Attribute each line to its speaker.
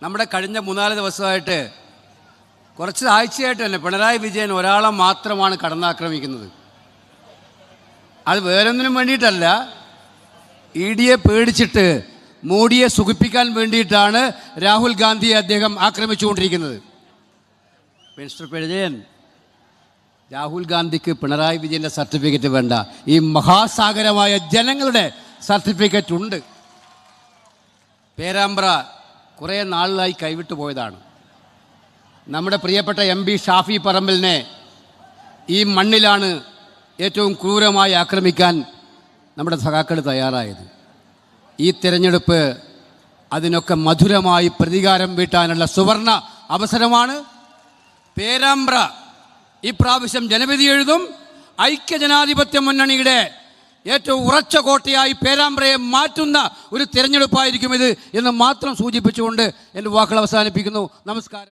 Speaker 1: നമ്മുടെ കഴിഞ്ഞ 3-4 ദിവസമായിട്ട് കുറച്ച് ആഴ്ചയായിട്ട് തന്നെ പിണറായി വിജയൻ ഒരാളെ മാത്രമാണ് കടന്നാക്രമിക്കുന്നത്. അത് വേറൊന്നിനും വേണ്ടിയിട്ടല്ല, EDയെ പേടിച്ചിട്ട് മോഡിയെ സുഖിപ്പിക്കാൻ വേണ്ടിയിട്ടാണ് രാഹുൽ ഗാന്ധിയെ അദ്ദേഹം ആക്രമിച്ചുകൊണ്ടിരിക്കുന്നത്. മിസ്റ്റർ വിജയൻ, രാഹുൽ ഗാന്ധിക്ക് പിണറായി വിജയൻ്റെ സർട്ടിഫിക്കറ്റ് വേണ്ട, ഈ മഹാസാഗരമായ ജനങ്ങളുടെ സർട്ടിഫിക്കറ്റ് ഉണ്ട്. പേരാമ്പ്ര കുറേ നാളിലായി കൈവിട്ടു പോയതാണ്. നമ്മുടെ പ്രിയപ്പെട്ട MP ഷാഫി പറമ്പലിനെ ഈ മണ്ണിലാണ് ഏറ്റവും ക്രൂരമായി ആക്രമിക്കാൻ നമ്മുടെ സഖാക്കൾ തയ്യാറായത്. ഈ തിരഞ്ഞെടുപ്പ് അതിനൊക്കെ മധുരമായി പ്രതികാരം വീട്ടാനുള്ള സുവർണ അവസരമാണ്. പേരാമ്പ്ര ഇപ്രാവശ്യം ജനവിധി എഴുതും. ഐക്യജനാധിപത്യ മുന്നണിയുടെ ഏറ്റവും ഉറച്ച കോട്ടയായി പേരാമ്പ്രയെ മാറ്റുന്ന ഒരു തിരഞ്ഞെടുപ്പായിരിക്കും ഇത് എന്ന് മാത്രം സൂചിപ്പിച്ചുകൊണ്ട് എൻ്റെ വാക്കുകൾ അവസാനിപ്പിക്കുന്നു. നമസ്കാരം.